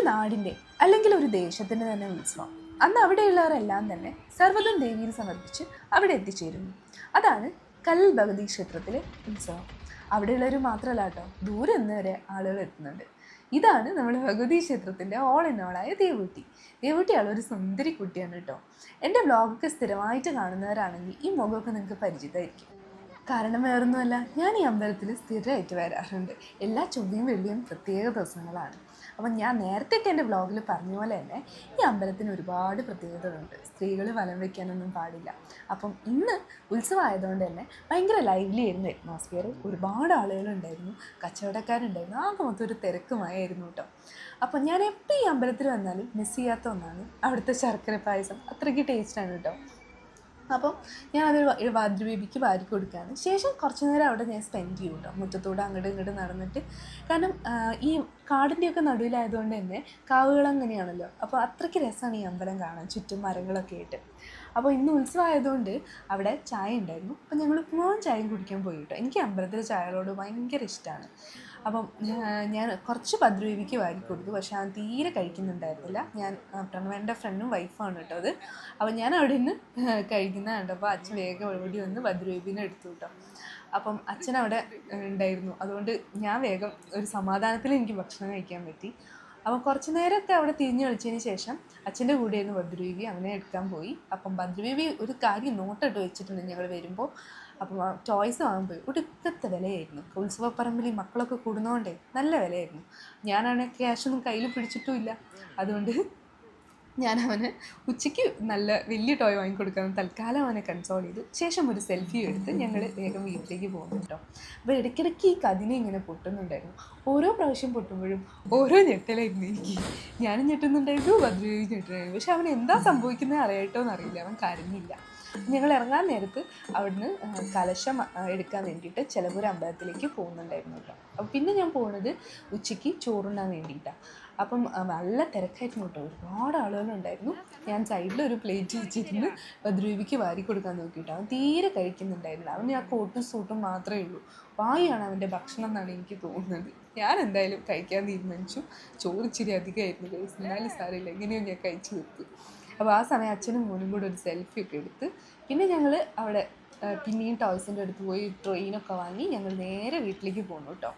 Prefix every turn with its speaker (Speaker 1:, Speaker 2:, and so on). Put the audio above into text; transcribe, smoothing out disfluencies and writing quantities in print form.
Speaker 1: ഒരു നാടിൻ്റെ അല്ലെങ്കിൽ ഒരു ദേശത്തിൻ്റെ തന്നെ ഉത്സവം. അന്ന് അവിടെയുള്ളവരെല്ലാം തന്നെ സർവ്വതും ദേവിയിൽ സമർപ്പിച്ച് അവിടെ എത്തിച്ചേരുന്നു. അതാണ് കല്ലൽ ഭഗവതി ക്ഷേത്രത്തിലെ ഉത്സവം. അവിടെയുള്ളവർ മാത്രമല്ല കേട്ടോ, ദൂരെ നിന്ന് വരെ ആളുകൾ എത്തുന്നുണ്ട്. ഇതാണ് നമ്മുടെ ഭഗവതി ക്ഷേത്രത്തിൻ്റെ ഓൾ ഇൻ ഓളായ ദേവൂട്ടി. ദേവൂട്ടിയാളൊരു സുന്ദരി കുട്ടിയാണ് കേട്ടോ. എൻ്റെ വ്ളോഗൊക്കെ സ്ഥിരമായിട്ട് കാണുന്നവരാണെങ്കിൽ ഈ മുഖമൊക്കെ നിങ്ങൾക്ക് പരിചിതമായിരിക്കും. കാരണം വേറൊന്നുമല്ല, ഞാൻ ഈ അമ്പലത്തിൽ സ്ഥിരമായിട്ട് വരാറുണ്ട്. എല്ലാ ചൊവ്വയും വെള്ളിയും പ്രത്യേക ദിവസങ്ങളാണ്. അപ്പം ഞാൻ നേരത്തെ എൻ്റെ വ്ളോഗിൽ പറഞ്ഞ പോലെ തന്നെ ഈ അമ്പലത്തിന് ഒരുപാട് പ്രത്യേകതകളുണ്ട്. സ്ത്രീകൾ വലം വയ്ക്കാനൊന്നും പാടില്ല. അപ്പം ഇന്ന് ഉത്സവമായതുകൊണ്ട് തന്നെ ഭയങ്കര ലൈവ്ലി ആയിരുന്നു അറ്റ്മോസ്ഫിയർ. ഒരുപാട് ആളുകളുണ്ടായിരുന്നു, കച്ചവടക്കാരുണ്ടായിരുന്നു. ആകെ മൊത്തം ഒരു തിരക്കുമായിരുന്നു കേട്ടോ. അപ്പം ഞാൻ എപ്പോൾ ഈ അമ്പലത്തിൽ വന്നാലും മിസ് ചെയ്യാത്ത ഒന്നാണ് അവിടുത്തെ ശർക്കര പായസം. അത്രയ്ക്ക് ടേസ്റ്റാണ് കേട്ടോ. അപ്പം ഞാനത് വാദ്രബേബിക്ക് വാരി കൊടുക്കുകയാണ്. ശേഷം കുറച്ച് നേരം അവിടെ ഞാൻ സ്പെൻഡ് ചെയ്യും കേട്ടോ, മുറ്റത്തൂടെ അങ്ങോട്ടും ഇങ്ങോട്ടും നടന്നിട്ട്. കാരണം ഈ കാടിൻ്റെയൊക്കെ നടുവിലായതുകൊണ്ട് തന്നെ കാവുകൾ അങ്ങനെയാണല്ലോ. അപ്പോൾ അത്രയ്ക്ക് രസമാണ് ഈ അമ്പലം കാണാൻ, ചുറ്റും മരങ്ങളൊക്കെ ആയിട്ട്. അപ്പോൾ ഇന്ന് ഉത്സവമായതുകൊണ്ട് അവിടെ ചായ ഉണ്ടായിരുന്നു. അപ്പം ഞങ്ങൾ ഉപ്പുമാവും ചായയും കുടിക്കാൻ പോയി കേട്ടോ. എനിക്ക് അമ്പലത്തിലെ ചായകളോട് ഭയങ്കര ഇഷ്ടമാണ്. അപ്പം ഞാൻ കുറച്ച് ഭദ്രദേവിക്ക് വാരി കൊടുത്തു, പക്ഷെ അത് തീരെ കഴിക്കുന്നുണ്ടായിരുന്നില്ല. ഞാൻ പ്രണവേൻ്റെ ഫ്രണ്ടും വൈഫാണ് കേട്ടോ അത്. അപ്പം ഞാൻ അവിടെ നിന്ന് കഴിക്കുന്ന കണ്ടപ്പോൾ അച്ഛൻ വേഗം ഓടി വന്ന് ഭദ്രദേവിനെ എടുത്തു കേട്ടോ. അപ്പം അച്ഛൻ അവിടെ ഉണ്ടായിരുന്നു, അതുകൊണ്ട് ഞാൻ വേഗം ഒരു സമാധാനത്തിൽ എനിക്ക് ഭക്ഷണം കഴിക്കാൻ പറ്റി. അപ്പം കുറച്ച് നേരമൊക്കെ അവിടെ തിരിഞ്ഞു കളിച്ചതിന് ശേഷം അച്ഛൻ്റെ കൂടെയായിരുന്നു ഭദ്രദേവി, അവനെ എടുക്കാൻ പോയി. അപ്പം ഭദ്രദേവി ഒരു കാര്യം നോട്ടിട്ട് വെച്ചിട്ടുണ്ട് ഞങ്ങൾ വരുമ്പോൾ. അപ്പം ടോയ്സ് വാങ്ങാൻ പോയി. ഒടുക്കത്തെ വിലയായിരുന്നു. ഉത്സവപ്പറമ്പിൽ ഈ മക്കളൊക്കെ കൂടുന്നതുകൊണ്ടേ നല്ല വിലയായിരുന്നു. ഞാനാണെങ്കിൽ ക്യാഷൊന്നും കയ്യിൽ പിടിച്ചിട്ടുമില്ല. അതുകൊണ്ട് ഞാൻ അവന് ഉച്ചയ്ക്ക് നല്ല വലിയ ടോയ് വാങ്ങിക്കൊടുക്കാൻ തൽക്കാലം അവനെ കൺസോൾ ചെയ്തു. ശേഷം ഒരു സെൽഫി എടുത്ത് ഞങ്ങൾ വേഗം വീട്ടിലേക്ക് പോകുന്നു കേട്ടോ. അപ്പോൾ ഇടയ്ക്കിടയ്ക്ക് ഈ കതിനെ ഇങ്ങനെ പൊട്ടുന്നുണ്ടായിരുന്നു. ഓരോ പ്രാവശ്യം പൊട്ടുമ്പോഴും ഓരോ ഞെട്ടലായിരുന്നു എനിക്ക്. ഞാനും ഞെട്ടുന്നുണ്ടായിരുന്നു, ഭദ്രദേവി ഞെട്ടുന്നുണ്ടായിരുന്നു. പക്ഷെ അവൻ എന്താ സംഭവിക്കുന്നത് അറിയട്ടോന്ന് അറിയില്ല, അവൻ കരഞ്ഞില്ല. ഞങ്ങൾ ഇറങ്ങാൻ നേരത്ത് അവിടുന്ന് കലശം എടുക്കാൻ വേണ്ടിയിട്ട് ചെലപുര അമ്പലത്തിലേക്ക് പോകുന്നുണ്ടായിരുന്നു കേട്ടോ. അപ്പം പിന്നെ ഞാൻ പോകുന്നത് ഉച്ചയ്ക്ക് ചോറുണ്ണാൻ വേണ്ടിയിട്ടാണ്. അപ്പം നല്ല തിരക്കായിരുന്നു കേട്ടോ, ഒരുപാട് ആളുകളുണ്ടായിരുന്നു. ഞാൻ സൈഡിലൊരു പ്ലേറ്റ് വെച്ചിരുന്ന് ഭദ്രദേവിക്ക് വാരി കൊടുക്കാൻ നോക്കിയിട്ടോ. അവൻ തീരെ കഴിക്കുന്നുണ്ടായിരുന്നില്ല. അവന് ആ കോട്ടും സൂട്ടും മാത്രമേ ഉള്ളൂ. വായാണ് അവൻ്റെ ഭക്ഷണം എന്നാണ് എനിക്ക് തോന്നുന്നത്. ഞാൻ എന്തായാലും കഴിക്കാൻ തീരുമാനിച്ചു. ചോറ് ഇച്ചിരി അധികമായിരുന്നു ഗൈസ്, എന്നാലും സാരമില്ല, എങ്ങനെയോ ഞാൻ കഴിച്ചു തീർത്തു. അപ്പോൾ ആ സമയം അച്ഛനും മോനും കൂടെ ഒരു സെൽഫി ഒക്കെ എടുത്ത് പിന്നെ ഞങ്ങൾ അവിടെ പിന്നെയും ടോയ്സിൻ്റെ അടുത്ത് പോയി ട്രെയിനൊക്കെ വാങ്ങി ഞങ്ങൾ നേരെ വീട്ടിലേക്ക് പോന്നു കേട്ടോ.